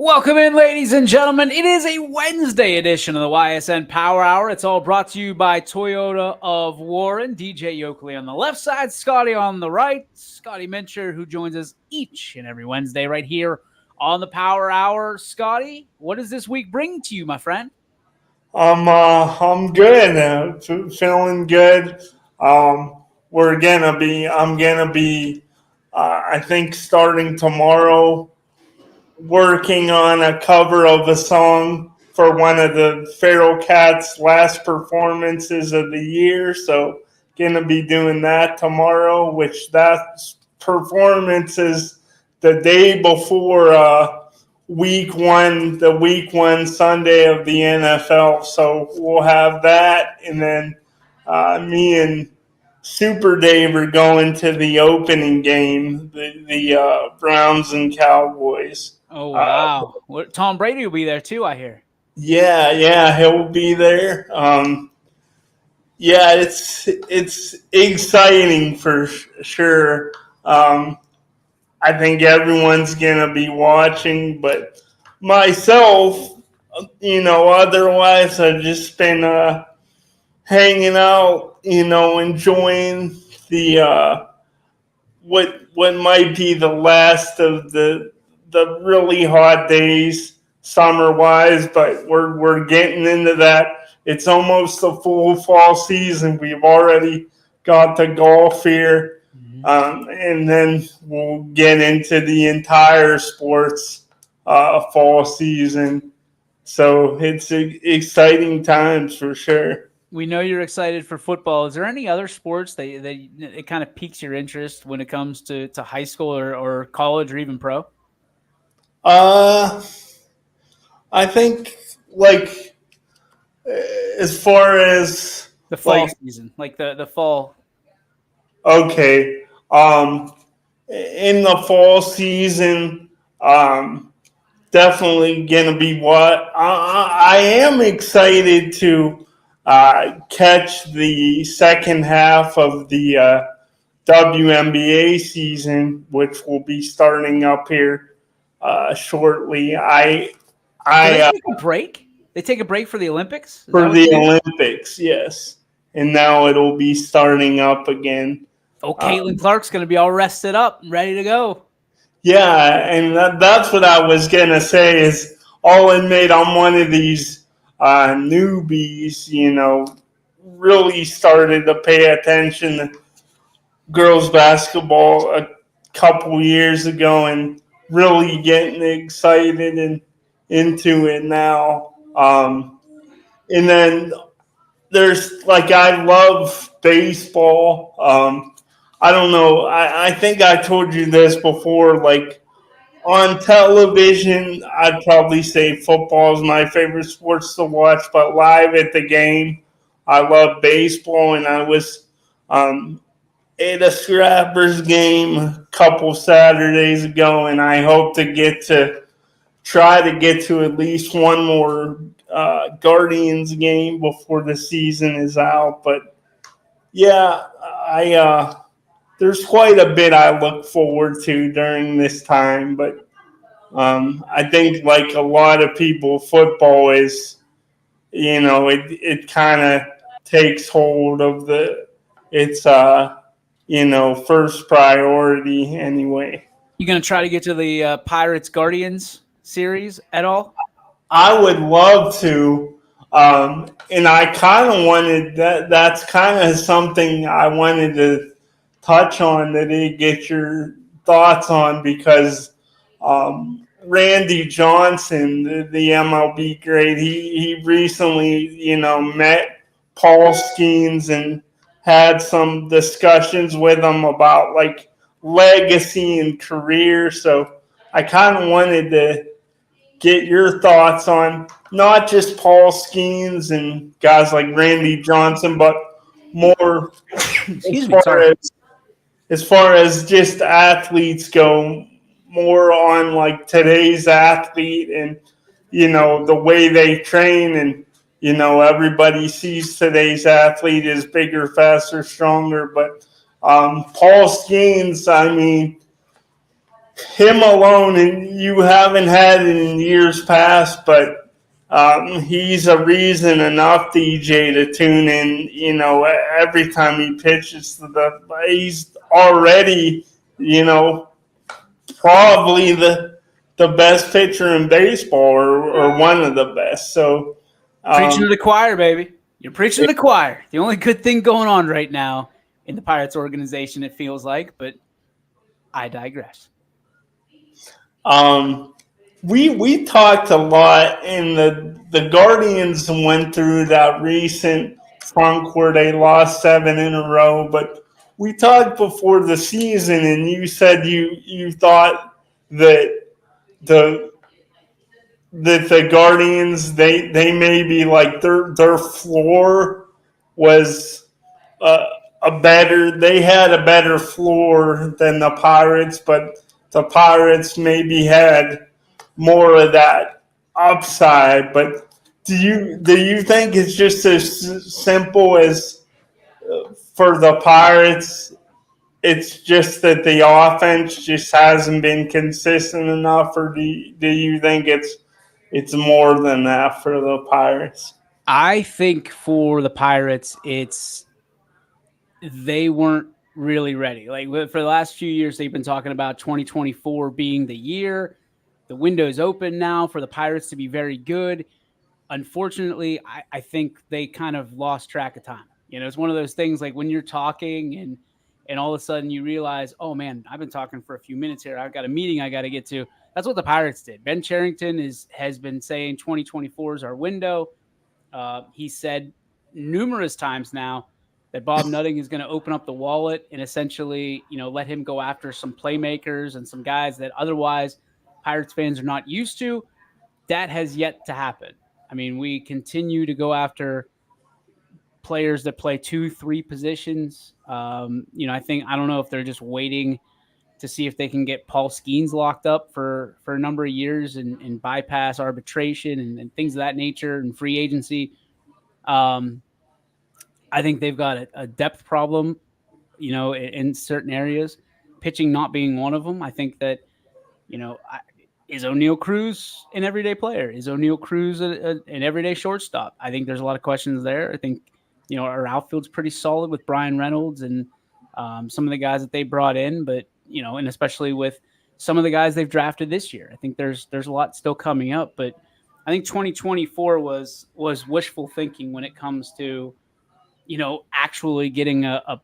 Welcome in, ladies and gentlemen. It is a Wednesday edition of the Ysn Power Hour. It's all brought to you by Toyota of Warren. DJ Yoakley on the left side, Scotty on the right. Scotty Mincher, who joins us each and every Wednesday right here on the Power Hour. Scotty, what does this week bring to you, my friend? I'm good. Feeling good. I'm gonna be. I think starting tomorrow, working on a cover of a song for one of the Feral Cats' last performances of the year. So, gonna be doing that tomorrow. Which that performance is the day before. The week one Sunday of the NFL. So we'll have that, and then me and Super Dave are going to the opening game, the Browns and Cowboys. Oh, wow. Tom Brady will be there, too, I hear. Yeah, he'll be there. Yeah, it's exciting for sure. I think everyone's gonna be watching, but myself, otherwise I've just been hanging out, enjoying the what might be the last of the really hot days summer wise, but we're getting into that. It's almost the full fall season. We've already got the golf here. And then we'll get into the entire sports fall season. So it's exciting times for sure. We know you're excited for football. Is there any other sports that it kind of piques your interest when it comes to high school or college or even pro? Uh, I think like as far as The fall season, like the fall. okay, in the fall season, definitely gonna be what I am excited to catch the second half of the WNBA season, which will be starting up here shortly. Do they take a break? They take a break for the Olympics? For the Olympics, yes, and now it'll be starting up again. Oh, Caitlin Clark's going to be all rested up, ready to go. Yeah, and that's what I was gonna say. Is I'll admit I'm one of these newbies. Really started to pay attention to girls basketball a couple years ago, and really getting excited and into it now. And then there's I love baseball. I don't know. I think I told you this before. Like on television, I'd probably say football is my favorite sports to watch, but live at the game, I love baseball. And I was at a Scrappers game a couple Saturdays ago, and I hope to try to get to at least one more Guardians game before the season is out. But yeah, there's quite a bit I look forward to during this time. But I think like a lot of people, football is, it kind of takes hold of its first priority anyway. You going to try to get to the Pirates Guardians series at all? I would love to. And I kind of wanted that's kind of something I wanted to touch on that you get your thoughts on, because Randy Johnson, the MLB great, he recently, met Paul Skeens and had some discussions with him about like legacy and career. So I kind of wanted to get your thoughts on not just Paul Skeens and guys like Randy Johnson, but more as far as just athletes go, more on like today's athlete and the way they train, and everybody sees today's athlete as bigger, faster, stronger, but Paul Skeens, I mean, him alone, and you haven't had it in years past, but he's a reason enough, DJ, to tune in. Every time he pitches he's already, probably the best pitcher in baseball, or one of the best. So, Preaching to um, the choir, baby. You're preaching to the choir. The only good thing going on right now in the Pirates organization, it feels like, but I digress. um, we talked a lot, and the Guardians went through that recent funk where they lost 7 in a row. But we talked before the season, and you said you thought that the the Guardians, they maybe like their floor was uh, they had a better floor than the Pirates, but the Pirates maybe had more of that upside. But do you think it's just as simple as, for the Pirates, it's just that the offense just hasn't been consistent enough, or do you think it's more than that for the Pirates? I think for the Pirates, it's they weren't really ready. Like for the last few years, they've been talking about 2024 being the year. The window's open now for the Pirates to be very good. Unfortunately, I think they kind of lost track of time. It's one of those things like when you're talking and all of a sudden you realize, oh man, I've been talking for a few minutes here. I've got a meeting I got to get to. That's what the Pirates did. Ben Charrington has been saying 2024 is our window. He said numerous times now that Bob Nutting is going to open up the wallet and essentially, let him go after some playmakers and some guys that otherwise Pirates fans are not used to. That has yet to happen. I mean, we continue to go after players that play 2, 3 positions. I don't know if they're just waiting to see if they can get Paul Skeens locked up for a number of years and bypass arbitration and things of that nature and free agency. Um, I think they've got a depth problem, in certain areas, pitching not being one of them. I think that, is O'Neill Cruz an everyday player? Is O'Neill Cruz an everyday shortstop? I think there's a lot of questions there. I think, our outfield's pretty solid with Brian Reynolds and some of the guys that they brought in, but, and especially with some of the guys they've drafted this year. I think there's a lot still coming up, but I think 2024 was wishful thinking when it comes to, actually getting a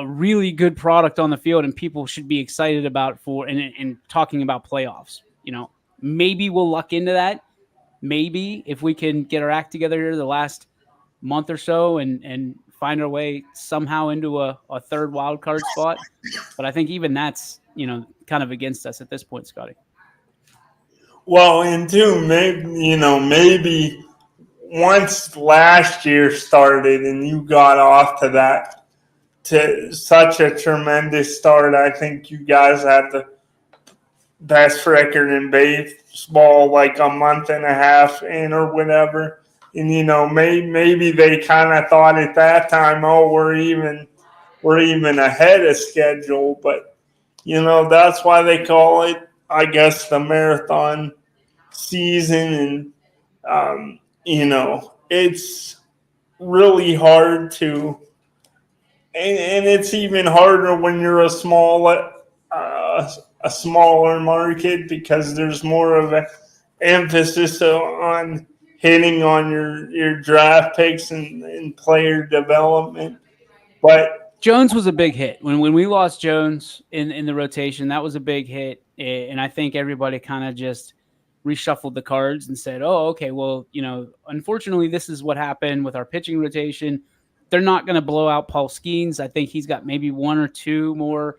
really good product on the field and people should be excited about and talking about playoffs. Maybe we'll luck into that. Maybe if we can get our act together here the last month or so and find our way somehow into a third wild card spot. But I think even that's, kind of against us at this point, Scotty. Well, and two, maybe once last year started and you got off to such a tremendous start, I think you guys had the best record in baseball like a month and a half in or whatever. And maybe they kind of thought at that time, oh, we're even ahead of schedule. But that's why they call it, I guess, the marathon season. And it's really hard to, and it's even harder when you're a smaller market, because there's more of an emphasis on hitting on your draft picks and player development. But Jones was a big hit when we lost Jones in the rotation. That was a big hit, and I think everybody kind of just reshuffled the cards and said, "Oh, okay, well, unfortunately, this is what happened with our pitching rotation. They're not going to blow out Paul Skeens. I think he's got maybe 1 or 2 more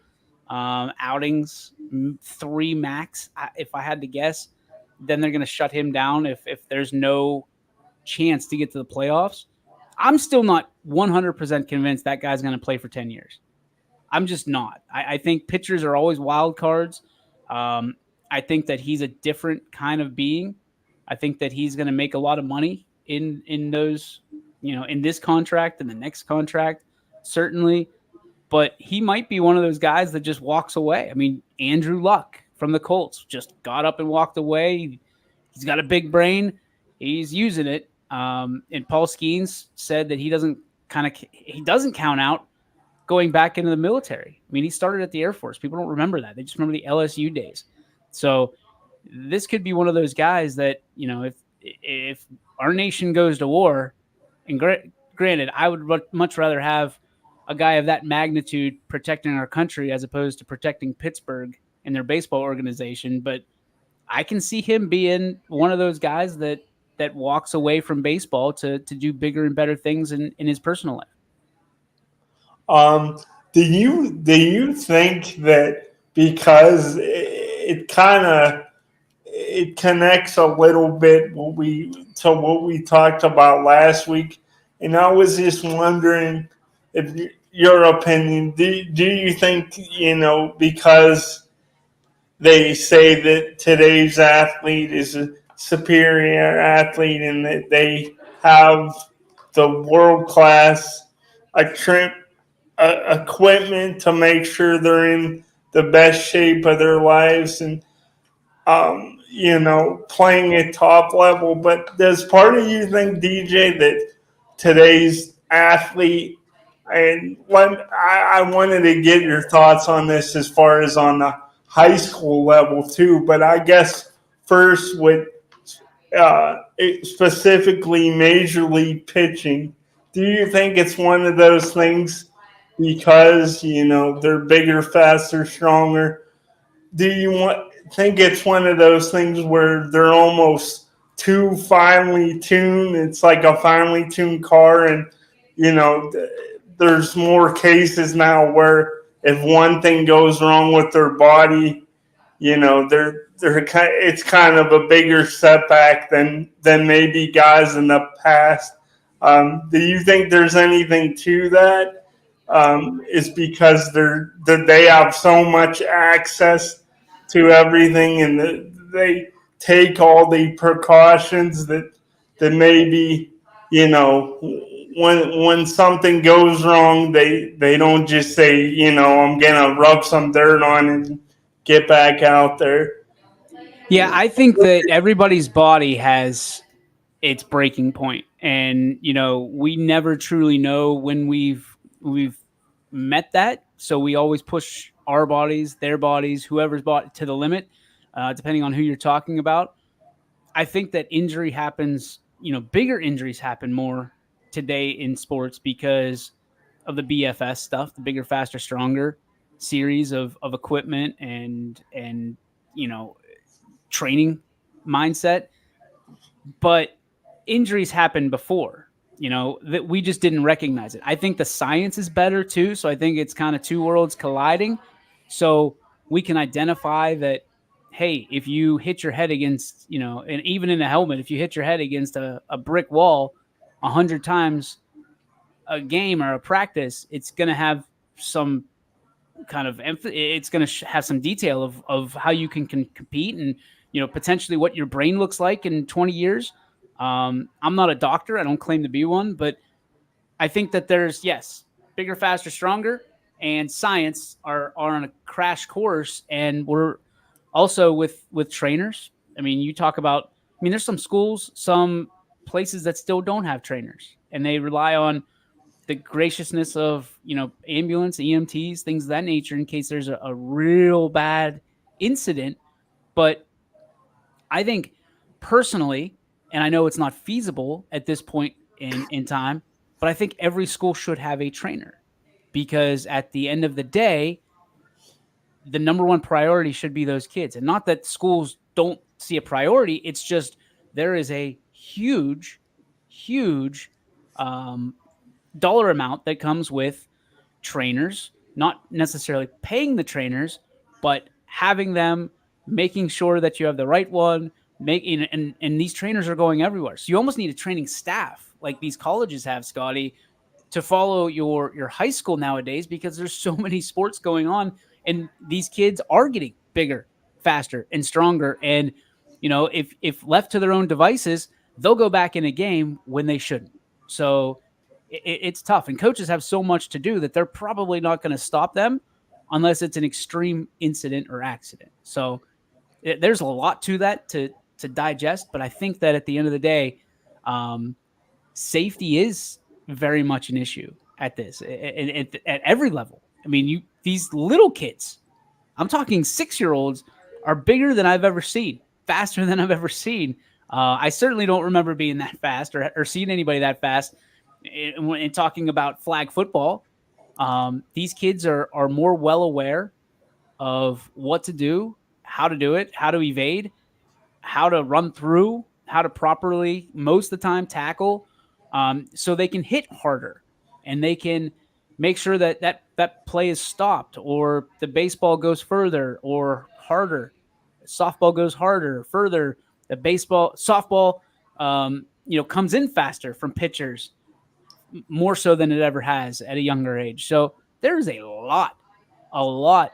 outings, 3 max, if I had to guess. Then they're going to shut him down if there's no chance to get to the playoffs." I'm still not 100% convinced that guy's going to play for 10 years. I'm just not. I think pitchers are always wild cards. I think that he's a different kind of being. I think that he's going to make a lot of money in those, in this contract and the next contract, certainly. But he might be one of those guys that just walks away. I mean, Andrew Luck from the Colts, just got up and walked away. He's got a big brain. He's using it. And Paul Skeens said that he doesn't count out going back into the military. I mean, he started at the Air Force. People don't remember that. They just remember the LSU days. So this could be one of those guys that, if our nation goes to war, and granted, I would much rather have a guy of that magnitude protecting our country as opposed to protecting Pittsburgh and their baseball organization. But I can see him being one of those guys that walks away from baseball to do bigger and better things in his personal life. Um, do you think that because it kind of it connects a little bit what we talked about last week, and I was just wondering if your opinion. Do you think because they say that today's athlete is a superior athlete and that they have the world class equipment to make sure they're in the best shape of their lives and playing at top level. But does part of you think, DJ, that today's athlete, and I wanted to get your thoughts on this as far as on the high school level too, but I guess first with specifically major league pitching, do you think it's one of those things because they're bigger, faster, stronger? Do you think it's one of those things where they're almost too finely tuned? It's like a finely tuned car, and there's more cases now where if one thing goes wrong with their body, it's kind of a bigger setback than maybe guys in the past. Do you think there's anything to that? Is because they have so much access to everything, and they take all the precautions that maybe when something goes wrong, they don't just say I'm gonna rub some dirt on and get back out there. Yeah, I think that everybody's body has its breaking point, and we never truly know when we've met that. So we always push our bodies, their bodies, whoever's body to the limit, depending on who you're talking about. I think that injury happens, bigger injuries happen more today in sports because of the BFS stuff, the bigger, faster, stronger series of equipment and you know training mindset. But injuries happened before, that we just didn't recognize it. I think the science is better too. So I think it's kind of two worlds colliding. So we can identify that, hey, if you hit your head against, and even in a helmet, if you hit your head against a brick wall 100 times a game or a practice, it's going to have some kind of it's going to have some detail of how you can compete and potentially what your brain looks like in 20 years. I'm not a doctor, I don't claim to be one, but I think that there's, yes, bigger, faster, stronger, and science are on a crash course. And we're also with trainers. I mean, you talk about, there's some schools, some places that still don't have trainers, and they rely on the graciousness of ambulance, EMTs, things of that nature in case there's a real bad incident. But I think personally, and I know it's not feasible at this point in time, but I think every school should have a trainer, because at the end of the day, the number one priority should be those kids. And not that schools don't see a priority, it's just there is a huge, huge dollar amount that comes with trainers, not necessarily paying the trainers, but having them, making sure that you have the right one, making and these trainers are going everywhere. So you almost need a training staff like these colleges have, Scotty, to follow your high school nowadays, because there's so many sports going on, and these kids are getting bigger, faster, and stronger. And if left to their own devices, they'll go back in a game when they shouldn't. So it's tough, and coaches have so much to do that they're probably not going to stop them. unless it's an extreme incident or accident. So there's a lot to that to digest, but I think that at the end of the day, um, safety is very much an issue at this at every level. I mean, you these little kids, I'm talking 6 year olds, are bigger than I've ever seen, faster than I've ever seen. I certainly don't remember being that fast or seeing anybody that fast. In talking about flag football, these kids are more well aware of what to do, how to do it, how to evade, how to run through, how to properly, most of the time, tackle, so they can hit harder and they can make sure that that play is stopped, or the baseball goes further or harder, softball goes harder, further. The baseball, softball, comes in faster from pitchers more so than it ever has at a younger age. So there's a lot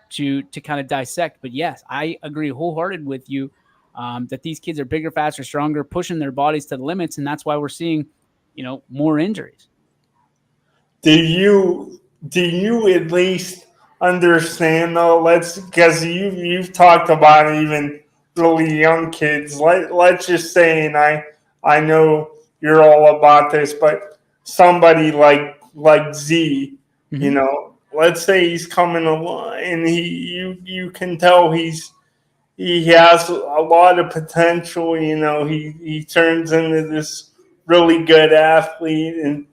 to kind of dissect. But yes, I agree wholehearted with you that these kids are bigger, faster, stronger, pushing their bodies to the limits, and that's why we're seeing, more injuries. Do you at least understand though? Let's because you've talked about even really young kids. Let's just say, and I know you're all about this, but somebody like Z, Mm-hmm. let's say he's coming along, and you can tell he has a lot of potential. He turns into this really good athlete, and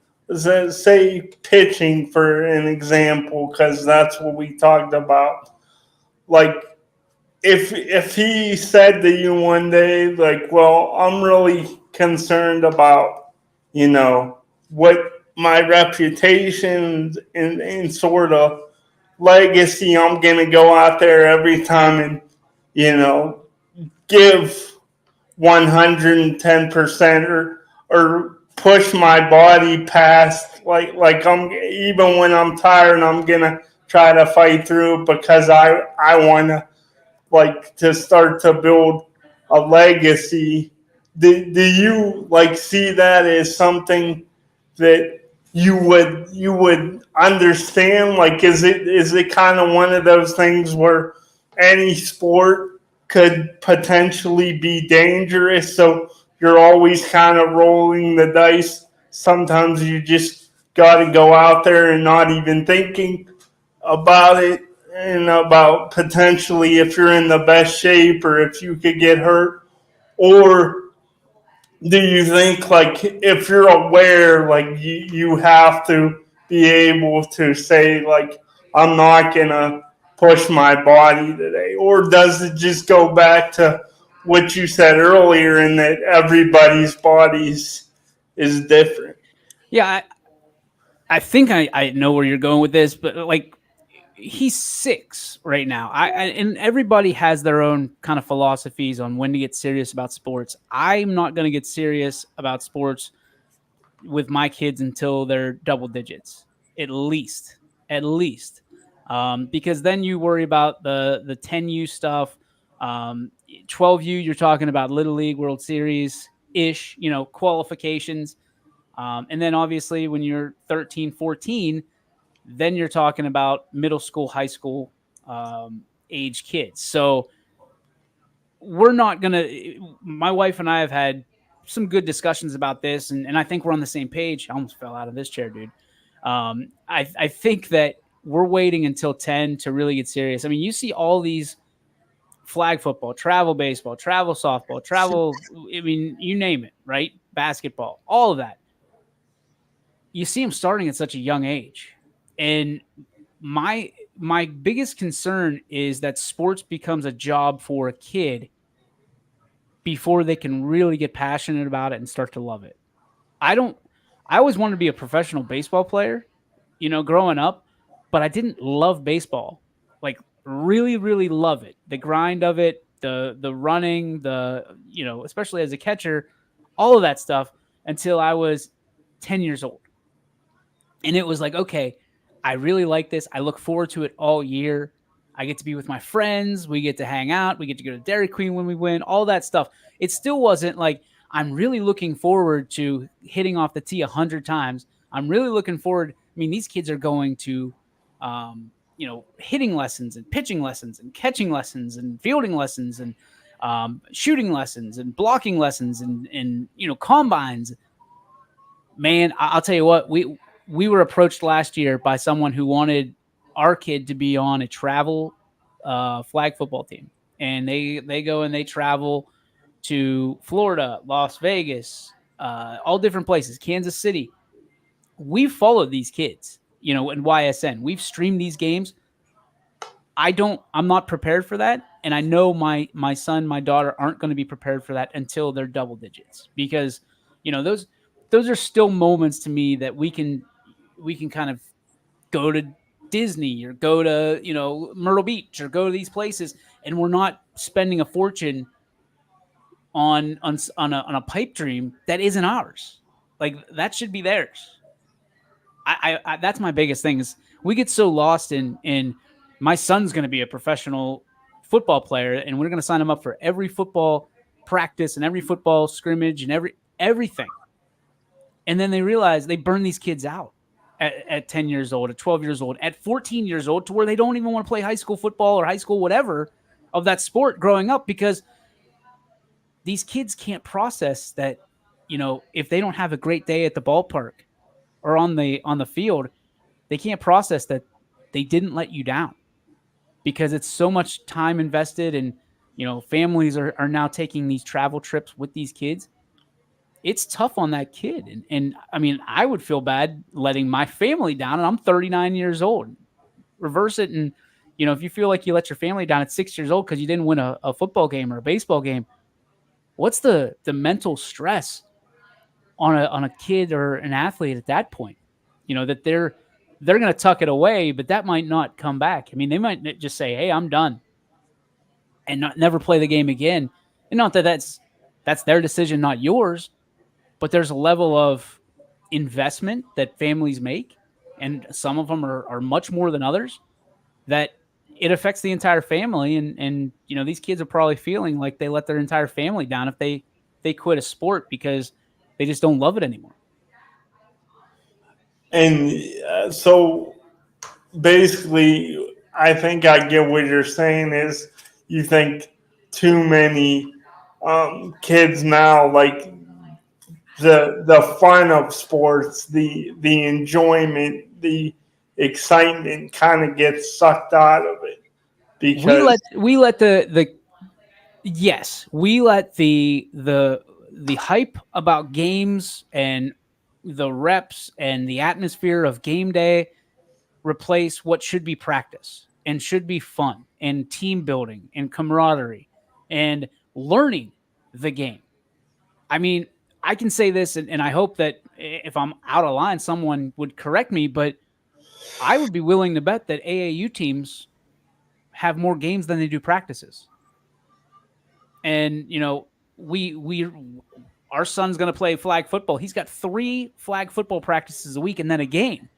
say pitching for an example, because that's what we talked about. Like if he said to you one day, like, "Well, I'm really concerned about what my reputation and sort of legacy. I'm gonna go out there every time and you know give 110%, or push my body past, like I'm, even when I'm tired, I'm gonna try to fight through, because I want to, like, to start to build a legacy." Do you like see that as something that you would understand? Like, is it kind of one of those things where any sport could potentially be dangerous, so you're always kind of rolling the dice? Sometimes you just got to go out there and not even thinking about it, and about potentially if you're in the best shape or if you could get hurt? Or do you think, like, if you're aware, like, you have to be able to say, like, I'm not gonna push my body today? Or does it just go back to what you said earlier, in that everybody's bodies is different? Yeah, I think I know where you're going with this, but like he's 6 right now. And everybody has their own kind of philosophies on when to get serious about sports. I'm not going to get serious about sports with my kids until they're double digits, at least, at least, because then you worry about the 10U stuff. 12U, you're talking about Little League, World Series ish, qualifications. And then obviously when you're 13, 14, then you're talking about middle school, high school age kids. So we're not going to, my wife and I have had some good discussions about this, and I think we're on the same page. I almost fell out of this chair, dude. I think that we're waiting until 10 to really get serious. I mean, you see all these flag football, travel baseball, travel softball, travel, I mean, you name it, right? Basketball, all of that. You see them starting at such a young age. And my biggest concern is that sports becomes a job for a kid before they can really get passionate about it and start to love it. I don't I always wanted to be a professional baseball player, growing up, but I didn't love baseball. Like really really love it. The grind of it, the running, especially as a catcher, all of that stuff until I was 10 years old. And it was like, okay, I really like this. I look forward to it all year. I get to be with my friends. We get to hang out. We get to go to Dairy Queen when we win, all that stuff. It still wasn't like I'm really looking forward to hitting off the tee 100 times. I'm really looking forward. I mean, these kids are going to hitting lessons and pitching lessons and catching lessons and fielding lessons and shooting lessons and blocking lessons and combines. Man, I'll tell you what, we were approached last year by someone who wanted our kid to be on a travel flag football team, and they go and they travel to Florida, Las Vegas, all different places, Kansas City. We've followed these kids, in YSN. We've streamed these games. I'm not prepared for that, and I know my son, my daughter aren't going to be prepared for that until they're double digits, because those are still moments to me that we can kind of go to Disney or go to Myrtle Beach or go to these places, and we're not spending a fortune on a pipe dream that isn't ours. Like, that should be theirs. I that's my biggest thing is we get so lost in my son's going to be a professional football player, and we're going to sign him up for every football practice and every football scrimmage and everything. And then they realize they burn these kids out at 10 years old, at 12 years old, at 14 years old, to where they don't even want to play high school football or high school whatever of that sport growing up, because these kids can't process that, if they don't have a great day at the ballpark or on the field, they can't process that they didn't let you down, because it's so much time invested, and families are now taking these travel trips with these kids. It's tough on that kid, and I mean, I would feel bad letting my family down, and I'm 39 years old. Reverse it, and if you feel like you let your family down at 6 years old because you didn't win a football game or a baseball game, what's the mental stress on a kid or an athlete at that point? That they're going to tuck it away, but that might not come back. I mean, they might just say, "Hey, I'm done," and never play the game again. And not that that's their decision, not yours, but there's a level of investment that families make, and some of them are much more than others, that it affects the entire family. And these kids are probably feeling like they let their entire family down if they quit a sport because they just don't love it anymore. And so basically, I think I get what you're saying is you think too many kids now, like the fun of sports, the enjoyment, the excitement kind of gets sucked out of it we because let we let the yes, we let the hype about games and the reps and the atmosphere of game day replace what should be practice and should be fun and team building and camaraderie and learning the game. I mean, I can say this, and I hope that if I'm out of line, someone would correct me, but I would be willing to bet that AAU teams have more games than they do practices. And we our son's going to play flag football. He's got 3 flag football practices a week and then a game.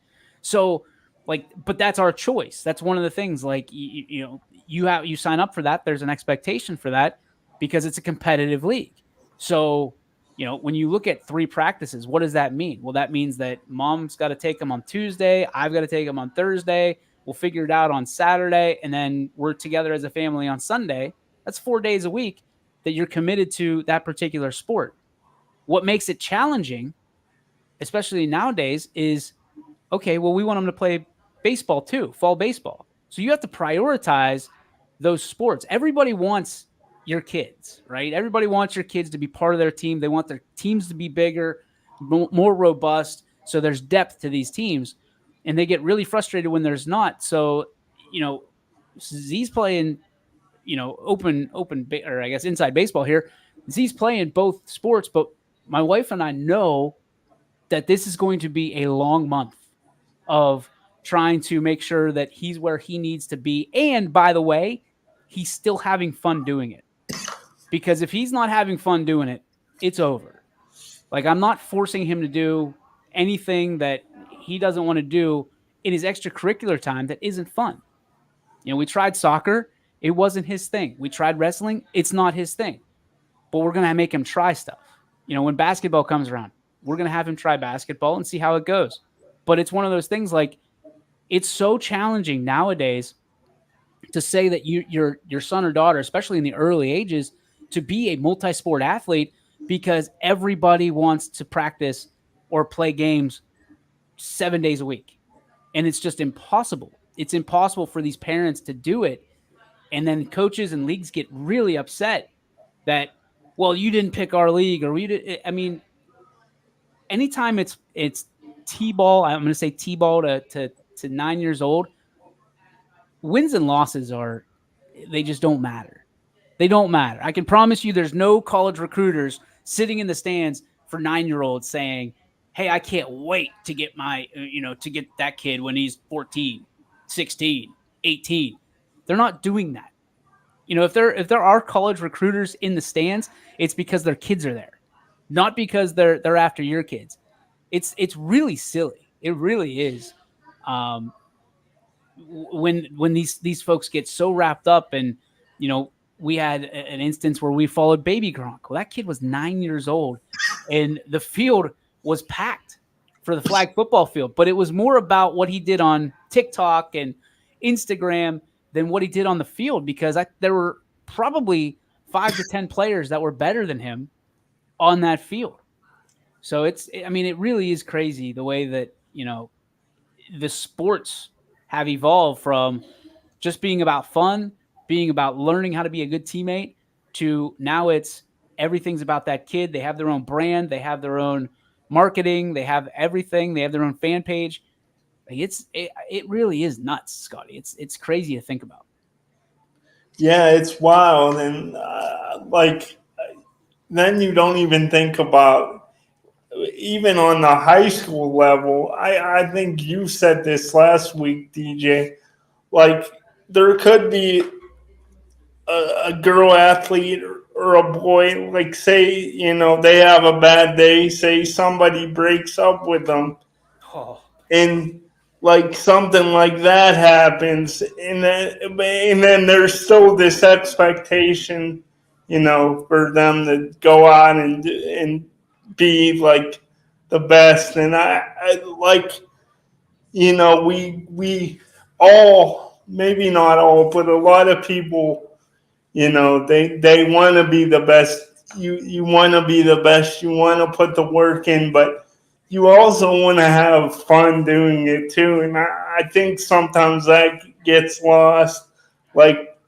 So, like, but that's our choice. That's one of the things. Like, you sign up for that. There's an expectation for that because it's a competitive league. So, when you look at 3 practices, what does that mean? Well, that means that mom's got to take them on Tuesday. I've got to take them on Thursday. We'll figure it out on Saturday, and then we're together as a family on Sunday. That's 4 days a week that you're committed to that particular sport. What makes it challenging, especially nowadays, is okay, well, we want them to play baseball too, fall baseball. So you have to prioritize those sports. Everybody wants your kids, right? Everybody wants your kids to be part of their team. They want their teams to be bigger, more robust. So there's depth to these teams, and they get really frustrated when there's not. So, Z's playing, open, or I guess inside baseball here. Z's playing both sports, but my wife and I know that this is going to be a long month of trying to make sure that he's where he needs to be. And by the way, he's still having fun doing it. Because if he's not having fun doing it, it's over. Like, I'm not forcing him to do anything that he doesn't want to do in his extracurricular time that isn't fun. We tried soccer. It wasn't his thing. We tried wrestling. It's not his thing. But we're going to make him try stuff. When basketball comes around, we're going to have him try basketball and see how it goes. But it's one of those things, like, It's so challenging nowadays to say that your son or daughter, especially in the early ages, to be a multi-sport athlete because everybody wants to practice or play games 7 days a week. And it's just impossible. It's impossible for these parents to do it. And then coaches and leagues get really upset that, well, you didn't pick our league or we did. I mean, anytime it's T-ball, I'm going to say T-ball to 9 years old, wins and losses are, they just don't matter. They don't matter. I can promise you there's no college recruiters sitting in the stands for 9 year olds saying, hey, I can't wait to get to get that kid when he's 14, 16, 18. They're not doing that. If there are college recruiters in the stands, it's because their kids are there, not because they're after your kids. It's really silly. It really is. Um, when these folks get so wrapped up, and we had an instance where we followed baby Gronk. Well, that kid was 9 years old, and the field was packed for the flag football field, but it was more about what he did on TikTok and Instagram than what he did on the field, because there were probably 5 to 10 players that were better than him on that field. So it really is crazy the way that the sports have evolved from just being about fun, being about learning how to be a good teammate, to now it's everything's about that kid. They have their own brand, they have their own marketing, they have everything, they have their own fan page. Like it really is nuts, Scotty. It's crazy to think about. Yeah, it's wild, and like then you don't even think about even on the high school level. I think you said this last week, DJ. Like there could be a girl athlete or a boy, like say they have a bad day, say somebody breaks up with them, Oh, and like something like that happens, and then there's still this expectation, for them to go out and be like the best. And I like, we all, maybe not all, but a lot of people, they want to be the best. You want to be the best. You want to put the work in, but you also want to have fun doing it too. And I think sometimes that gets lost. Like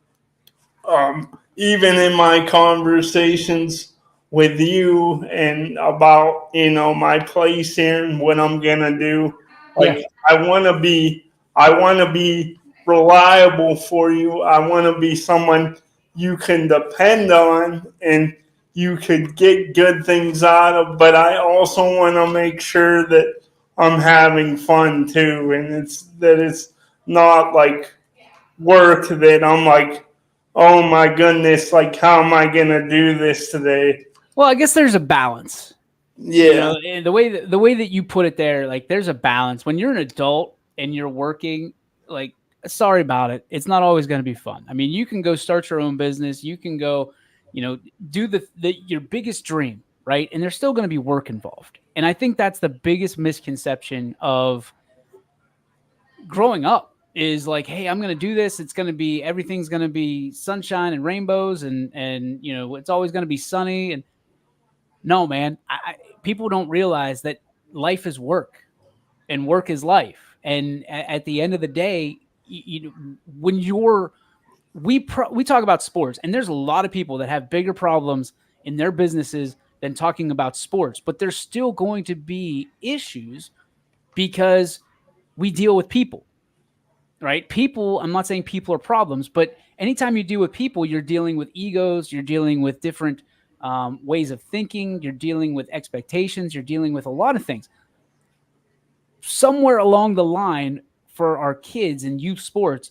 even in my conversations with you and about my place here and what I'm gonna do, yeah. like I want to be reliable for you. I want to be someone you can depend on and you could get good things out of, but I also want to make sure that I'm having fun too, and it's not like work that I'm like, oh my goodness, like how am I gonna do this today? Well, I guess there's a balance. Yeah, And the way that you put it there, like there's a balance. When you're an adult and you're working, like sorry about it, it's not always going to be fun. I mean, you can go start your own business, you can go, do your biggest dream, right? And there's still going to be work involved. And I think that's the biggest misconception of growing up is like, hey, I'm going to do this. It's going to be everything's going to be sunshine and rainbows, and it's always going to be sunny. And no, man, people don't realize that life is work and work is life. And at the end of the day, when you're we talk about sports, and there's a lot of people that have bigger problems in their businesses than talking about sports, but there's still going to be issues because we deal with people, right? People, I'm not saying people are problems, but anytime you deal with people, you're dealing with egos, you're dealing with different ways of thinking, you're dealing with expectations, you're dealing with a lot of things. Somewhere along the line, for our kids in youth sports,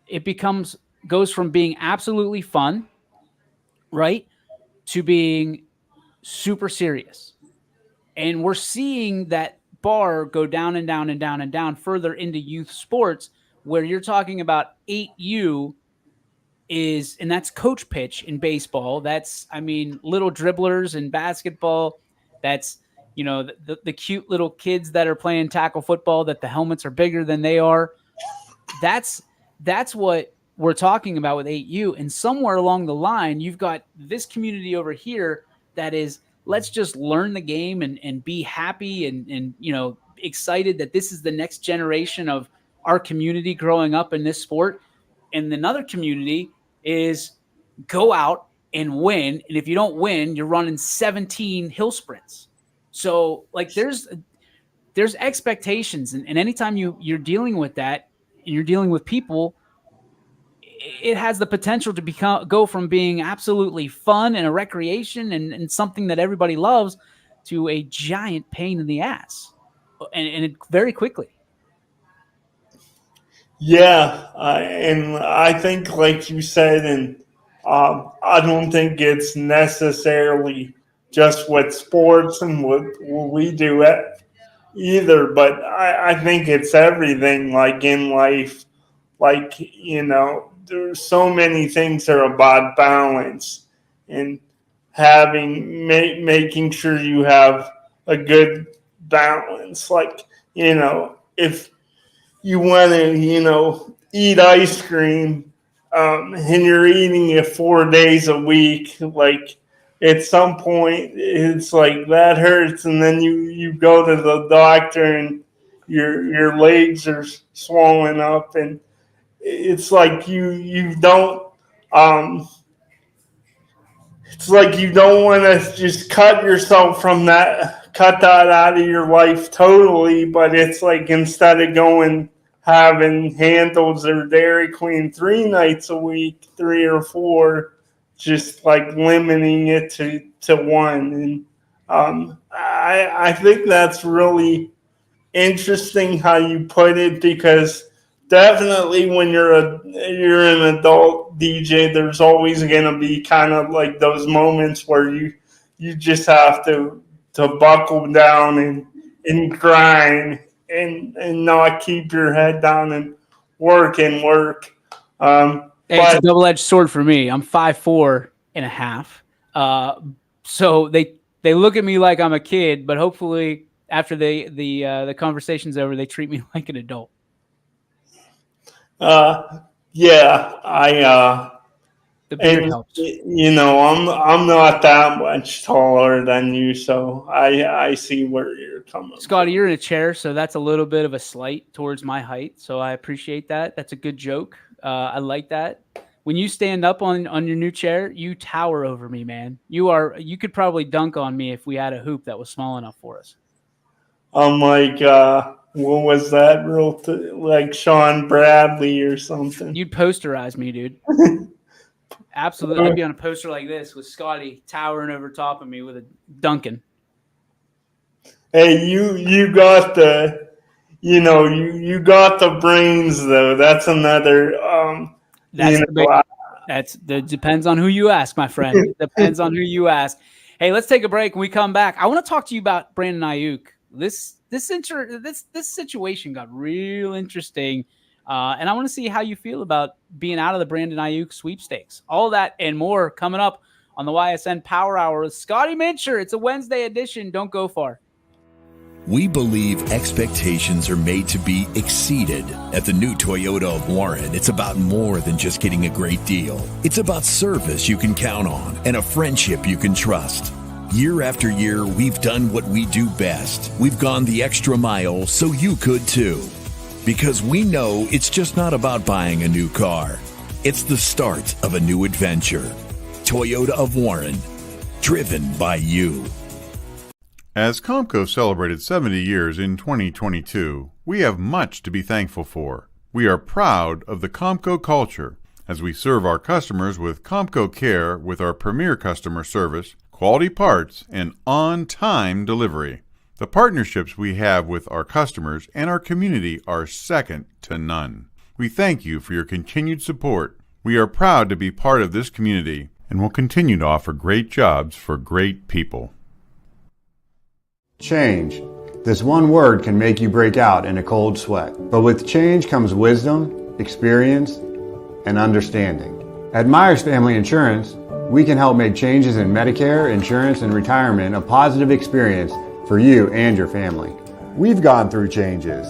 it goes from being absolutely fun, right, to being super serious. And we're seeing that bar go down and down and down and down further into youth sports, where you're talking about 8U and that's coach pitch in baseball. That's, I mean, little dribblers in basketball. That's the cute little kids that are playing tackle football, that the helmets are bigger than they are. That's what we're talking about with 8U. And somewhere along the line, you've got this community over here that is, let's just learn the game and be happy and excited that this is the next generation of our community growing up in this sport. And another community is go out and win. And if you don't win, you're running 17 hill sprints. So like there's expectations. And anytime you're dealing with that and you're dealing with people, it has the potential to go from being absolutely fun and a recreation and something that everybody loves to a giant pain in the ass, and it very quickly. Yeah, and I think, like you said, and I don't think it's necessarily just with sports and what we do either, but I think it's everything, like in life. Like, there's so many things that are about balance and making sure you have a good balance. Like, if you want to, eat ice cream, and you're eating it 4 days a week, like at some point it's like that hurts, and then you go to the doctor and your legs are swollen up, and it's like you don't it's like you don't want to just cut that out of your life totally, but it's like instead of having Handles or Dairy Queen 3 nights a week, 3 or 4, just like limiting it to one. And I think that's really interesting how you put it, because definitely when you're an adult DJ, there's always going to be kind of like those moments where you just have to buckle down and grind and not keep your head down and work. It's a double-edged sword for me. I'm 5'4.5". So they look at me like I'm a kid, but hopefully after the conversation's over, they treat me like an adult. The beard helps. I'm not that much taller than you, so I see where you're coming. Scotty, you're in a chair, so that's a little bit of a slight towards my height. So I appreciate that. That's a good joke. I like that. When you stand up on your new chair, you tower over me, man. You could probably dunk on me if we had a hoop that was small enough for us. I'm like, what was that? Like Sean Bradley or something. You'd posterize me, dude. Absolutely. I'd be on a poster like this with Scotty towering over top of me with a Duncan. Hey, you got the, you got the brains though. That's another. That depends on who you ask, my friend. It depends on who you ask. Hey, let's take a break. When we come back, I want to talk to you about Brandon Ayuk. This situation got real interesting, and I want to see how you feel about being out of the Brandon Ayuk sweepstakes. All that and more coming up on the YSN Power Hour with Scotty Mincher. It's a Wednesday edition. Don't go far. We believe expectations are made to be exceeded. At the new Toyota of Warren, it's about more than just getting a great deal. It's about service you can count on and a friendship you can trust. Year after year, we've done what we do best. We've gone the extra mile so you could too. Because we know it's just not about buying a new car. It's the start of a new adventure. Toyota of Warren, driven by you. As Comco celebrated 70 years in 2022, we have much to be thankful for. We are proud of the Comco culture as we serve our customers with Comco Care with our premier customer service, quality parts, and on-time delivery. The partnerships we have with our customers and our community are second to none. We thank you for your continued support. We are proud to be part of this community and will continue to offer great jobs for great people. Change. This one word can make you break out in a cold sweat. But with change comes wisdom, experience, and understanding. At Myers Family Insurance, we can help make changes in Medicare, insurance, and retirement a positive experience for you and your family. We've gone through changes,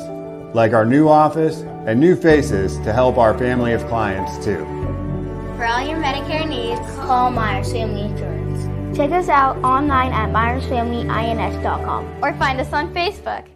like our new office and new faces to help our family of clients too. For all your Medicare needs, call Myers Family Insurance. Check us out online at myersfamilyins.com or find us on Facebook.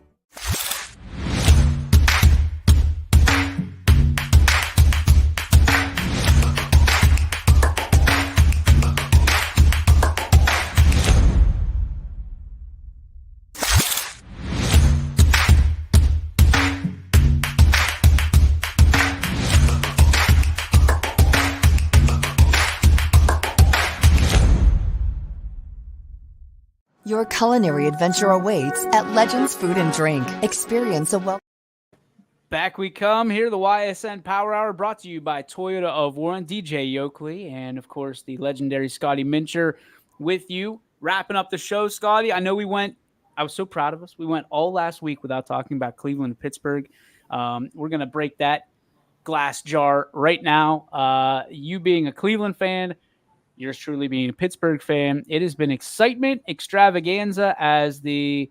Your culinary adventure awaits at Legends Food and Drink. Experience a well. Back we come here, the YSN Power Hour, brought to you by Toyota of Warren, DJ Yoakley, and of course the legendary Scotty Mincher with you. Wrapping up the show, Scotty. I know I was so proud of us. We went all last week without talking about Cleveland and Pittsburgh. We're going to break that glass jar right now. You being a Cleveland fan, yours truly being a Pittsburgh fan, it has been excitement extravaganza as the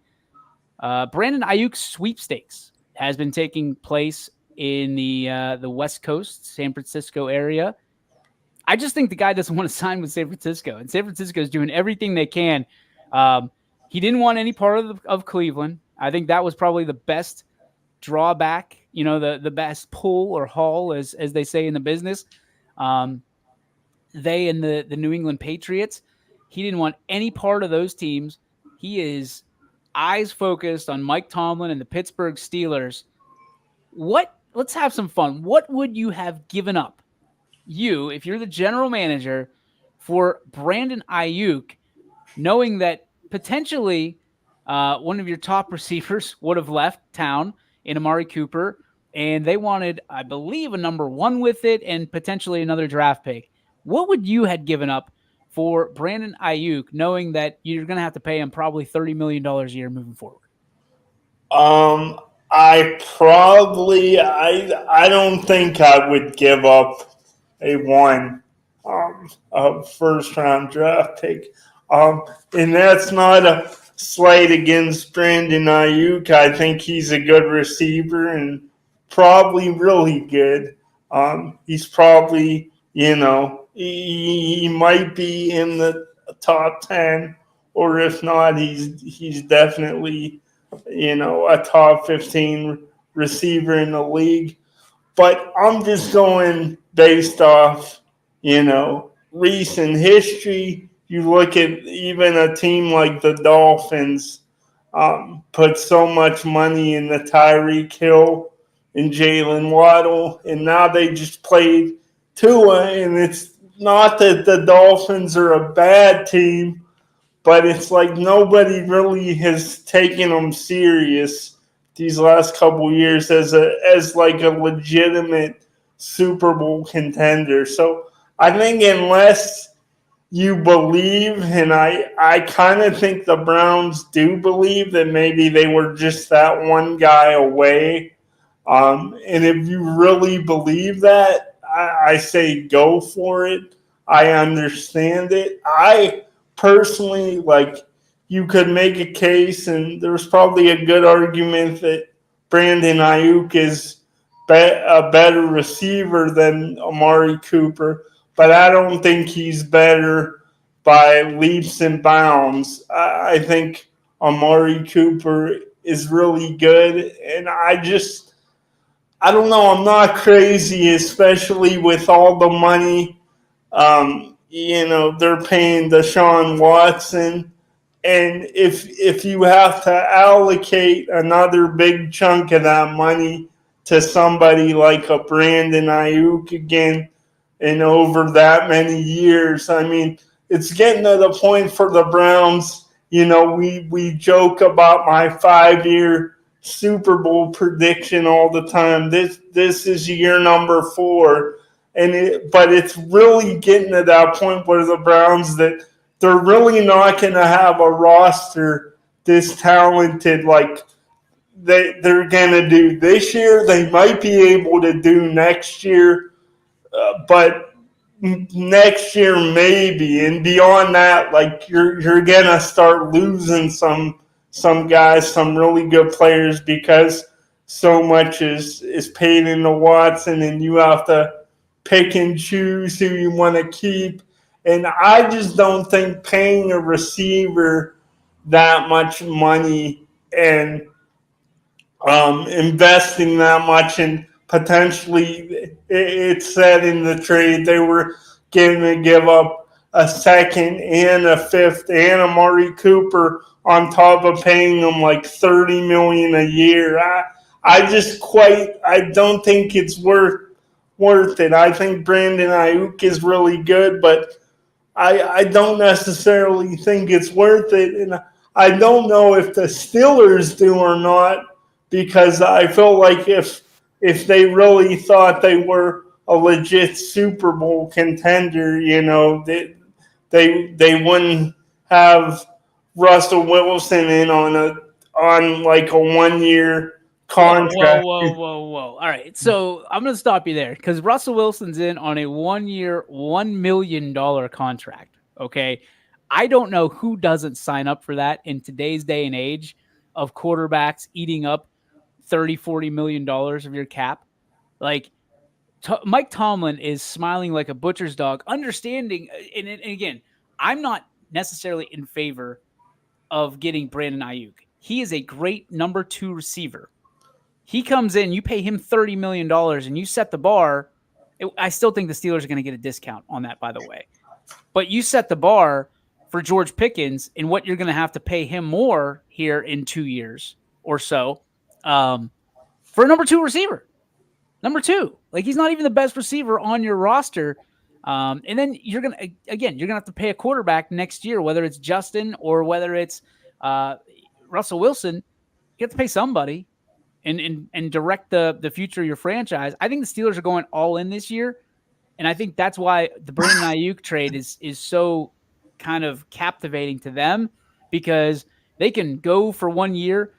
Brandon Ayuk sweepstakes has been taking place in the West Coast, San Francisco area. I just think the guy doesn't want to sign with San Francisco, and San Francisco is doing everything they can. He didn't want any part of Cleveland. I think that was probably the best drawback, the best pull or haul, as they say in the business. They and the New England Patriots, he didn't want any part of those teams. He is eyes focused on Mike Tomlin and the Pittsburgh Steelers. Let's have some fun. What would you have given up, if you're the general manager, for Brandon Ayuk, knowing that potentially one of your top receivers would have left town in Amari Cooper, and they wanted, I believe, a number 1 with it and potentially another draft pick? What would you have given up for Brandon Ayuk, knowing that you're going to have to pay him probably $30 million a year moving forward? I don't think I would give up a first round draft pick. And that's not a slight against Brandon Ayuk. I think he's a good receiver and probably really good. He's probably, he might be in the top 10, or if not, he's definitely, a top 15 receiver in the league. But I'm just going based off, recent history. You look at even a team like the Dolphins put so much money in the Tyreek Hill and Jalen Waddle, and now they just played Tua, and it's not that the Dolphins are a bad team, but it's like nobody really has taken them serious these last couple years as like a legitimate Super Bowl contender. So I think unless you believe, and I kind of think the Browns do believe that maybe they were just that one guy away. And if you really believe that, I say go for it. I understand it. I personally, you could make a case, and there's probably a good argument that Brandon Ayuk is a better receiver than Amari Cooper, but I don't think he's better by leaps and bounds. I think Amari Cooper is really good, and I don't know. I'm not crazy, especially with all the money. They're paying Deshaun Watson. And if you have to allocate another big chunk of that money to somebody like a Brandon Ayuk again, and over that many years, I mean, it's getting to the point for the Browns. We joke about my 5-year Super Bowl prediction all the time. This is year number 4, but it's really getting to that point where the Browns, that they're really not going to have a roster this talented like they're going to do this year. They might be able to do next year, but next year maybe, and beyond that, you're going to start losing some some guys, some really good players, because so much is paid into Watson, and you have to pick and choose who you want to keep. And I just don't think paying a receiver that much money and investing that much, and potentially it said in the trade they were going to give up a second and a fifth and Amari Cooper on top of paying them like $30 million a year. I don't think it's worth it. I think Brandon Ayuk is really good, but I don't necessarily think it's worth it. And I don't know if the Steelers do or not, because I feel like if they really thought they were a legit Super Bowl contender, they wouldn't have Russell Wilson in on like a 1 year contract. Whoa. All right. So I'm going to stop you there, because Russell Wilson's in on a 1 year, $1 million contract. Okay. I don't know who doesn't sign up for that in today's day and age of quarterbacks eating up $30-40 million of your cap. Like, Mike Tomlin is smiling like a butcher's dog, understanding. And again, I'm not necessarily in favor of getting Brandon Ayuk. He is a great number 2 receiver. He comes in, you pay him $30 million, and you set the bar. I still think the Steelers are going to get a discount on that, by the way. But you set the bar for George Pickens and what you're going to have to pay him more here in 2 years or so for a number 2 receiver. Number 2. Like, he's not even the best receiver on your roster. And then you're going to have to pay a quarterback next year, whether it's Justin or whether it's Russell Wilson. You have to pay somebody and direct the future of your franchise. I think the Steelers are going all in this year, and I think that's why the Brandon Ayuk trade is so kind of captivating to them, because they can go for 1 year,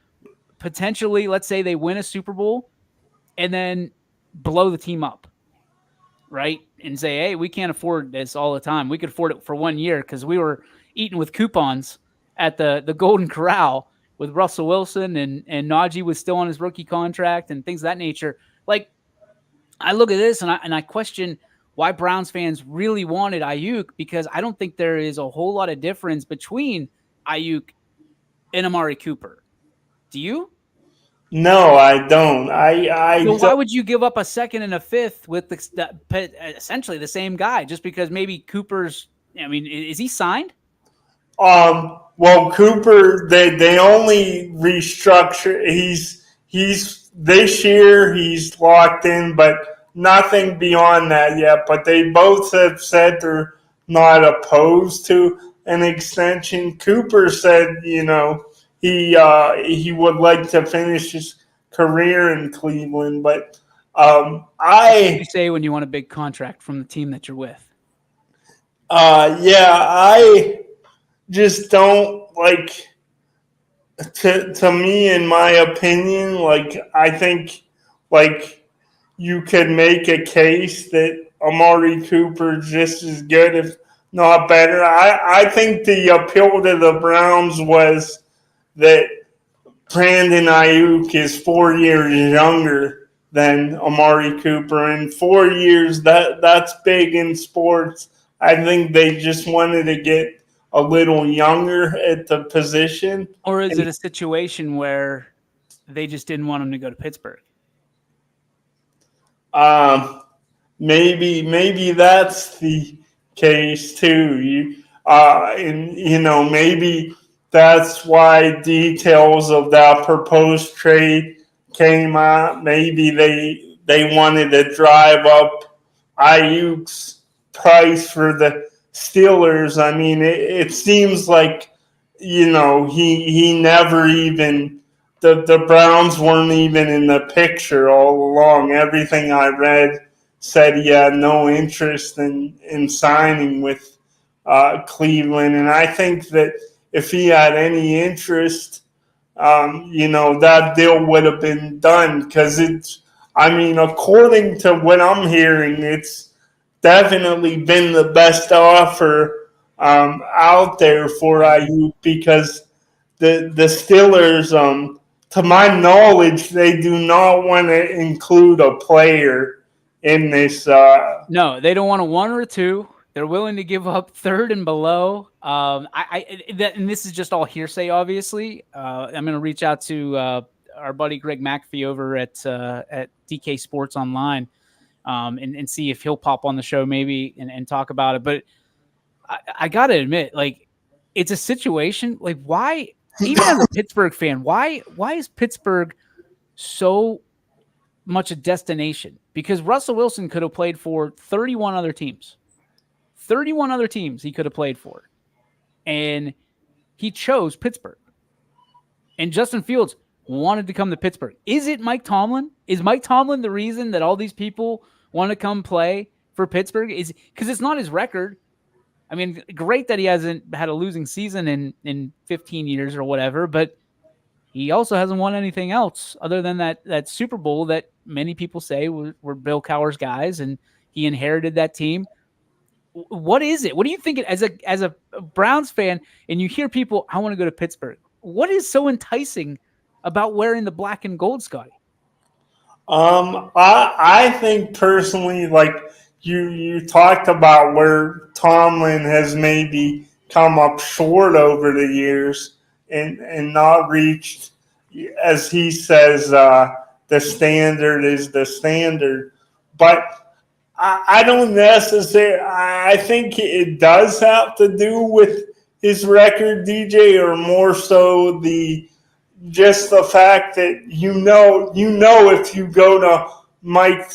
potentially, let's say they win a Super Bowl, and then blow the team up, right? And say, hey, we can't afford this all the time. We could afford it for 1 year because we were eating with coupons at the Golden Corral with Russell Wilson, and Najee was still on his rookie contract and things of that nature. Like, I look at this and I question why Browns fans really wanted Ayuk, because I don't think there is a whole lot of difference between Ayuk and Amari Cooper. Do you? No, I don't. So why would you give up a second and a fifth with essentially the same guy, just because maybe Cooper's? I mean, is he signed? Well, Cooper, they only restructure. He's this year he's locked in, but nothing beyond that yet. But they both have said they're not opposed to an extension. Cooper said, he would like to finish his career in Cleveland, but What do you say when you want a big contract from the team that you're with? I just don't like. To me, in my opinion, like, I think, like, you could make a case that Amari Cooper is just as good, if not better. I think the appeal to the Browns was that Brandon Ayuk is 4 years younger than Amari Cooper. And 4 years, that's big in sports. I think they just wanted to get a little younger at the position. Or is it a situation where they just didn't want him to go to Pittsburgh? Maybe that's the case too. Maybe that's why details of that proposed trade came out. Maybe they wanted to drive up Ayuk's price for the Steelers. I mean, it seems like, he never even, the Browns weren't even in the picture all along. Everything I read said he had no interest in signing with Cleveland. And I think that if he had any interest, that deal would have been done, because according to what I'm hearing, it's definitely been the best offer out there for Ayuk, because the Steelers, to my knowledge, they do not want to include a player in this. No, they don't want a 1 or a 2. They're willing to give up 3rd and below. And this is just all hearsay, obviously. I'm going to reach out to our buddy Greg McAfee over at DK Sports Online and see if he'll pop on the show maybe and talk about it. But I got to admit, like, it's a situation, like, why, even as a Pittsburgh fan, why is Pittsburgh so much a destination? Because Russell Wilson could have played for 31 other teams. 31 other teams he could have played for. And he chose Pittsburgh. And Justin Fields wanted to come to Pittsburgh. Is it Mike Tomlin? Is Mike Tomlin the reason that all these people want to come play for Pittsburgh? Is because it's not his record. I mean, great that he hasn't had a losing season in 15 years or whatever, but he also hasn't won anything else other than that Super Bowl that many people say were Bill Cowher's guys, and he inherited that team. What is it? What do you think as a Browns fan, and you hear people, I want to go to Pittsburgh? What is so enticing about wearing the black and gold, Scotty? I think personally, like you talked about where Tomlin has maybe come up short over the years and not reached, as he says, the standard is the standard. But I don't necessarily. I think it does have to do with his record, DJ, or more so just the fact that you know if you go to a Mike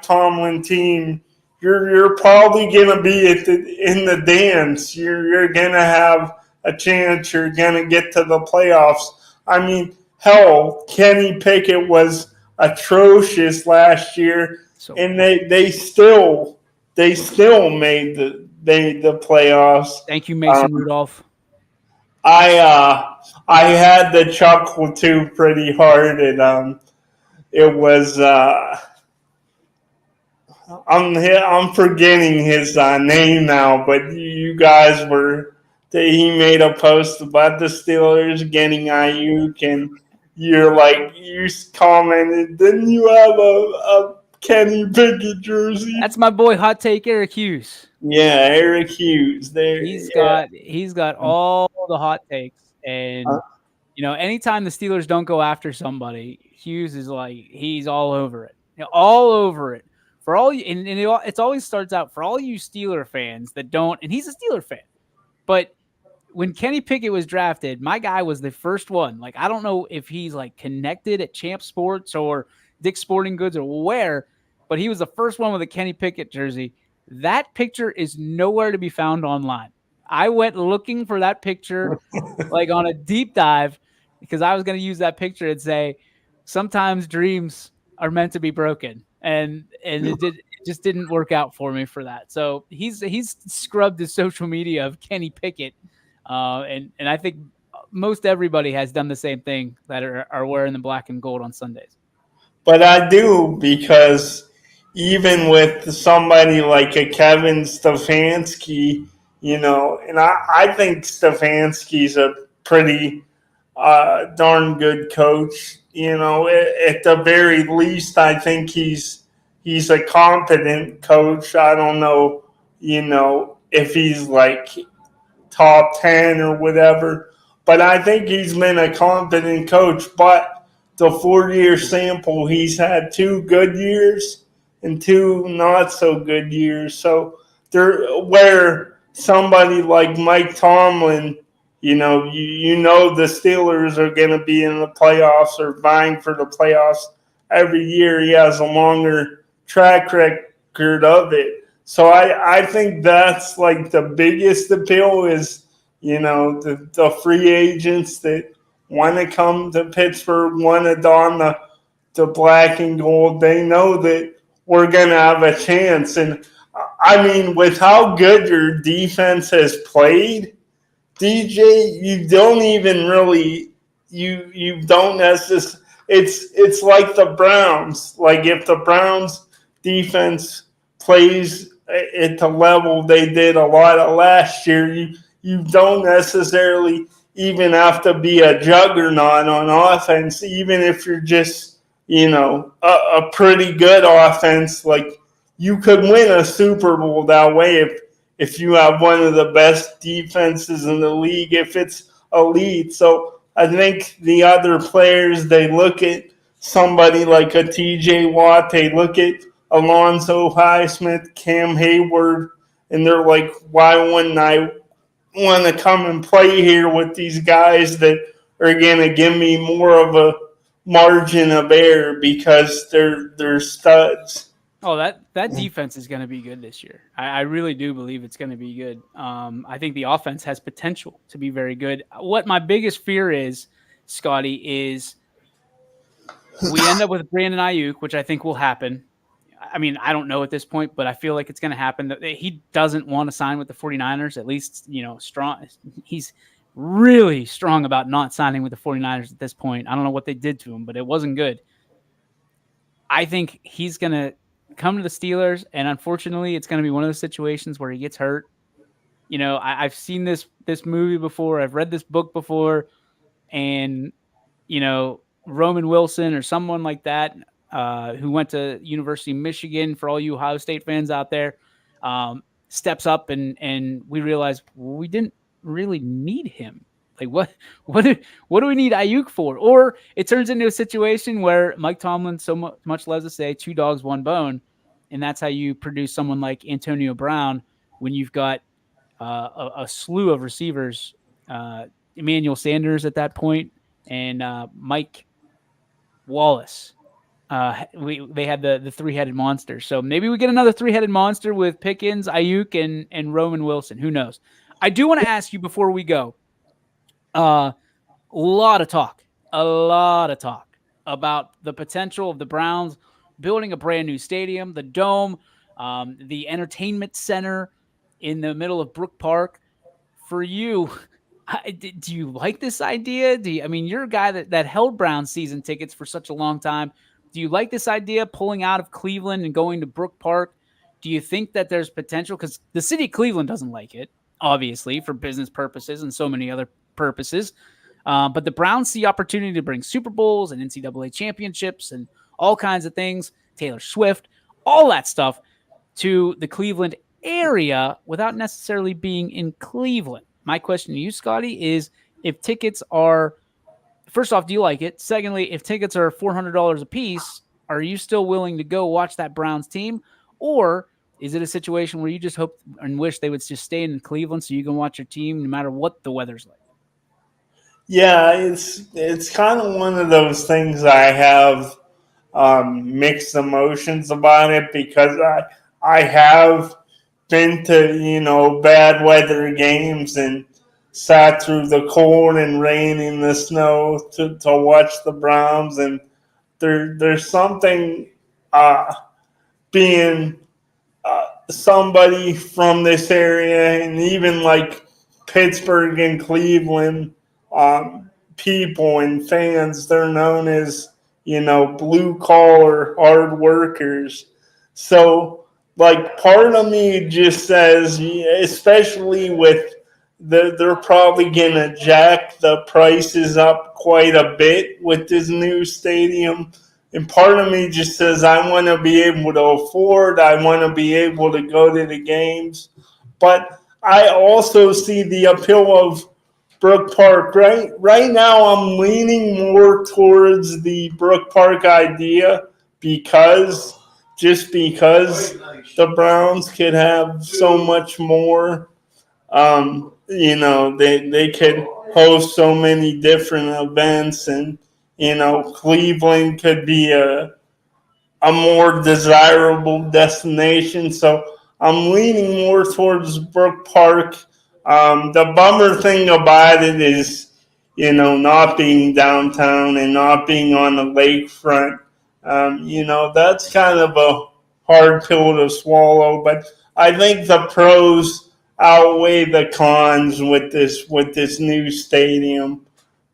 Tomlin team, you're probably gonna be in the dance. You're gonna have a chance. You're gonna get to the playoffs. I mean, hell, Kenny Pickett was atrocious last year. And they still made the playoffs. Thank you, Mason Rudolph. I had to chuckle too pretty hard, and it was I'm forgetting his name now, but you guys he made a post about the Steelers getting Ayuk, and you commented, didn't you have a Kenny Pickett jersey? That's my boy, Hot Take Eric Hughes. Yeah, Eric Hughes. There, he's got all the hot takes, and anytime the Steelers don't go after somebody, Hughes is like he's all over it, all over it. For all you, and it always starts out for all you Steeler fans that don't, and he's a Steeler fan, but when Kenny Pickett was drafted, my guy was the first one. Like, I don't know if he's like connected at Champ Sports or Dick's Sporting Goods or where, but he was the first one with a Kenny Pickett jersey. That picture is nowhere to be found online. I went looking for that picture like on a deep dive because I was going to use that picture and say, sometimes dreams are meant to be broken. And it just didn't work out for me for that. So he's scrubbed his social media of Kenny Pickett. And I think most everybody has done the same thing that are wearing the black and gold on Sundays. But I do, because even with somebody like a Kevin Stefanski, and I think Stefanski's a pretty darn good coach. At the very least, I think he's a competent coach. I don't know, if he's like top 10 or whatever, but I think he's been a competent coach. But the 4-year sample, he's had 2 good years and 2 not so good years. So where somebody like Mike Tomlin, the Steelers are going to be in the playoffs or vying for the playoffs every year. He has a longer track record of it. So I think that's like the biggest appeal is, the free agents that want to come to Pittsburgh, want to don the black and gold. They know that we're going to have a chance. And I mean, with how good your defense has played, DJ, you don't even really, you don't necessarily, it's like the Browns. Like if the Browns defense plays at the level they did a lot of last year, you don't necessarily even have to be a juggernaut on offense, even if you're just, a pretty good offense. Like, you could win a Super Bowl that way if you have one of the best defenses in the league, if it's elite. So I think the other players, they look at somebody like a TJ Watt, they look at Alonzo Highsmith, Cam Hayward, and they're like, why wouldn't I want to come and play here with these guys that are going to give me more of a margin of error because they're studs. Oh, that defense is going to be good this year. I really do believe it's going to be good. I think the offense has potential to be very good. What my biggest fear is, Scotty, is we end up with Brandon Ayuk, which I think will happen. I mean, I don't know at this point, but I feel like it's going to happen. He doesn't want to sign with the 49ers, at least, strong. He's really strong about not signing with the 49ers at this point. I don't know what they did to him, but it wasn't good. I think he's going to come to the Steelers, and unfortunately, it's going to be one of those situations where he gets hurt. I've seen this movie before. I've read this book before, and, Roman Wilson or someone like that, who went to University of Michigan, for all you Ohio State fans out there, steps up and we realize we didn't really need him. Like, what do we need Ayuk for? Or it turns into a situation where Mike Tomlin so much loves to say 2 dogs, 1 bone, and that's how you produce someone like Antonio Brown when you've got a slew of receivers, Emmanuel Sanders at that point, and Mike Wallace. They had the 3-headed monster. So maybe we get another 3-headed monster with Pickens, Ayuk, and Roman Wilson. Who knows? I do want to ask you before we go. A lot of talk about the potential of the Browns building a brand new stadium, the Dome, the entertainment center in the middle of Brook Park. For you, do you like this idea? You're a guy that held Browns season tickets for such a long time. Do you like this idea, pulling out of Cleveland and going to Brook Park? Do you think that there's potential? Because the city of Cleveland doesn't like it, obviously, for business purposes and so many other purposes. But the Browns see opportunity to bring Super Bowls and NCAA championships and all kinds of things, Taylor Swift, all that stuff to the Cleveland area without necessarily being in Cleveland. My question to you, Scotty, is if tickets are, first off, do you like it? Secondly, if tickets are $400 a piece, are you still willing to go watch that Browns team? Or is it a situation where you just hope and wish they would just stay in Cleveland so you can watch your team no matter what the weather's like? Yeah, it's kind of one of those things I have mixed emotions about it, because I have been to, bad weather games and sat through the cold and rain and the snow to watch the Browns, and there's something being somebody from this area, and even like Pittsburgh and Cleveland people and fans, they're known as, blue collar hard workers. So, like, part of me just says, especially with they're probably gonna jack the prices up quite a bit with this new stadium. And part of me just says, I want to be able to afford, I want to be able to go to the games. But I also see the appeal of Brook Park. Right now, I'm leaning more towards the Brook Park idea because the Browns could have so much more. They could host so many different events, and Cleveland could be a more desirable destination. So I'm leaning more towards Brook Park. The bummer thing about it is, not being downtown and not being on the lakefront. That's kind of a hard pill to swallow. But I think the pros outweigh the cons with this new stadium.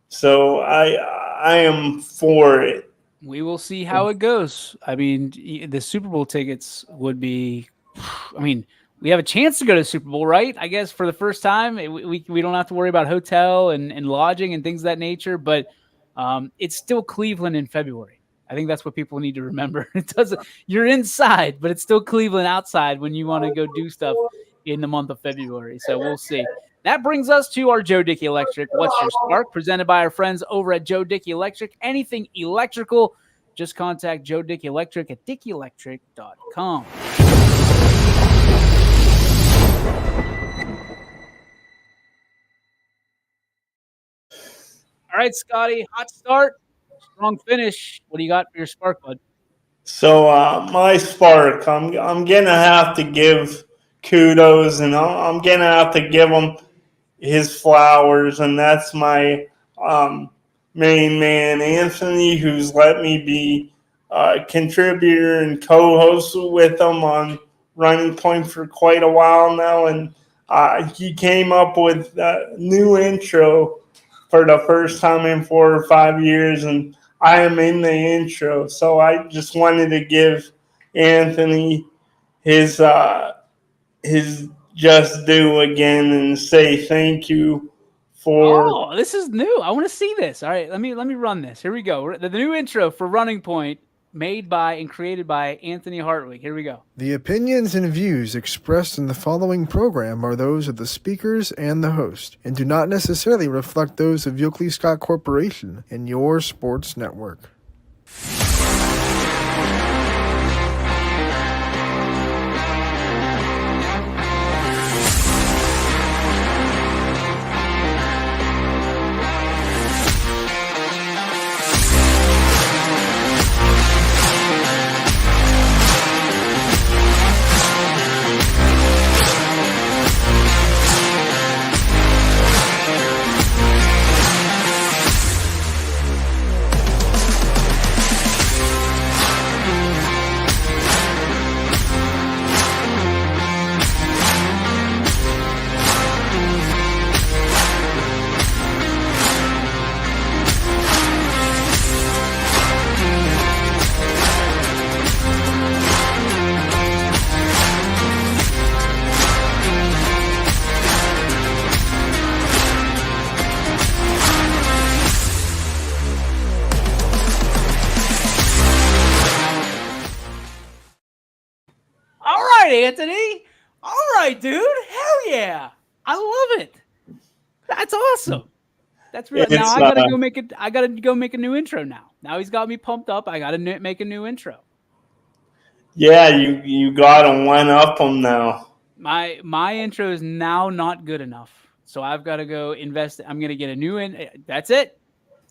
So I am for it. We will see how it goes. The Super Bowl tickets would be, we have a chance to go to the Super Bowl, right? I guess for the first time, we don't have to worry about hotel and lodging and things of that nature. But it's still Cleveland in February. I think that's what people need to remember. It doesn't. You're inside, but it's still Cleveland outside when you want to go do stuff in the month of February. So we'll see. That brings us to our Joe Dickey Electric. What's your spark? Presented by our friends over at Joe Dickey Electric. Anything electrical, just contact Joe Dickey Electric at dickeyelectric.com. All right, Scotty, hot start, strong finish. What do you got for your spark, bud? So my spark, I'm gonna have to give kudos, and I'm gonna have to give him his flowers, and that's my main man, Anthony, who's let me be a contributor and co-host with him on Running Point for quite a while now, and he came up with a new intro for the first time in 4 or 5 years, and I am in the intro. So I just wanted to give Anthony his just due again and say thank you for. Oh, this is new. I want to see this. All right, let me run this. Here we go. The new intro for Running Point, made by and created by Anthony Hartwig. Here we go. The opinions and views expressed in the following program are those of the speakers and the host, and do not necessarily reflect those of Yoakley Scott Corporation and your sports network. Anthony. All right, dude. Hell yeah. I love it. That's awesome. That's real. Now I gotta go make it. I gotta go make a new intro now. Now he's got me pumped up. I gotta make a new intro. Yeah, you gotta one up him now. My intro is now not good enough, so I've got to go invest. I'm gonna get a new That's it.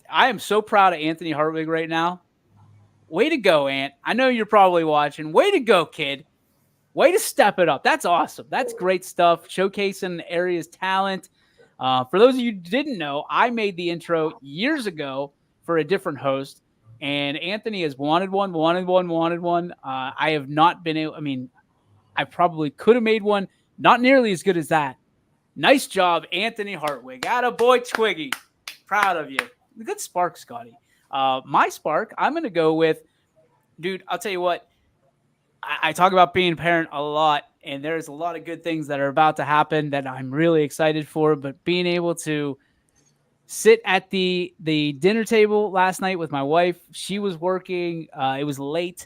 I am so proud of Anthony Hartwig right now. Way to go, Ant. I know you're probably watching. Way to go, kid. Way to step it up. That's awesome. That's great stuff. Showcasing the area's talent. For those of you who didn't know, I made the intro years ago for a different host, and Anthony has wanted one. I have not been able. I mean, I probably could have made one. Not nearly as good as that. Nice job, Anthony Hartwig. Attaboy, Twiggy. Proud of you. Good spark, Scotty. My spark, I'm going to go with, dude, I'll tell you what. I talk about being a parent a lot, and there's a lot of good things that are about to happen that I'm really excited for. But being able to sit at the dinner table last night with my wife, she was working. It was late,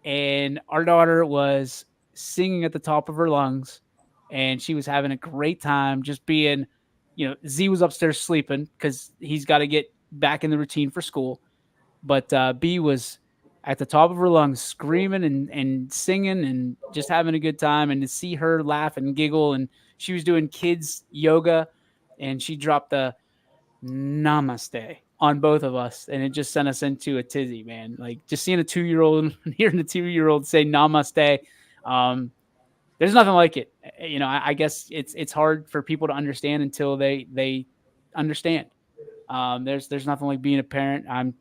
and our daughter was singing at the top of her lungs, and she was having a great time just being, Z was upstairs sleeping because he's got to get back in the routine for school. But B was at the top of her lungs, screaming and singing and just having a good time. And to see her laugh and giggle, and she was doing kids yoga, and she dropped the namaste on both of us, and it just sent us into a tizzy, man. Like just seeing a 2-year-old, hearing a 2-year-old say namaste. There's nothing like it. I guess it's hard for people to understand until they understand. There's nothing like being a parent. I'm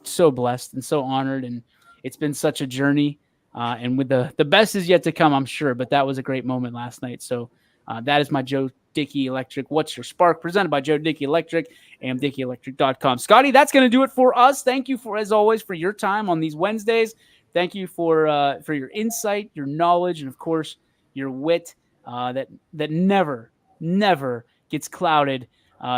so blessed and so honored, and it's been such a journey. And with the best is yet to come, I'm sure. But that was a great moment last night. So that is my Joe Dickey Electric. What's your spark? Presented by Joe Dickey Electric and dickeyelectric.com. Scotty, that's going to do it for us. Thank you as always, for your time on these Wednesdays. Thank you for your insight, your knowledge, and of course your wit. that never gets clouded.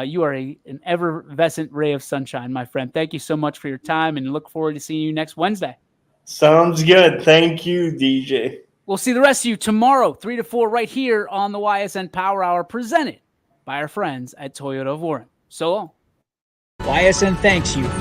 You are an effervescent ray of sunshine, my friend. Thank you so much for your time, and look forward to seeing you next Wednesday. Sounds good. Thank you, DJ. We'll see the rest of you tomorrow, 3 to 4, right here on the YSN Power Hour, presented by our friends at Toyota of Warren. So long. YSN thanks you for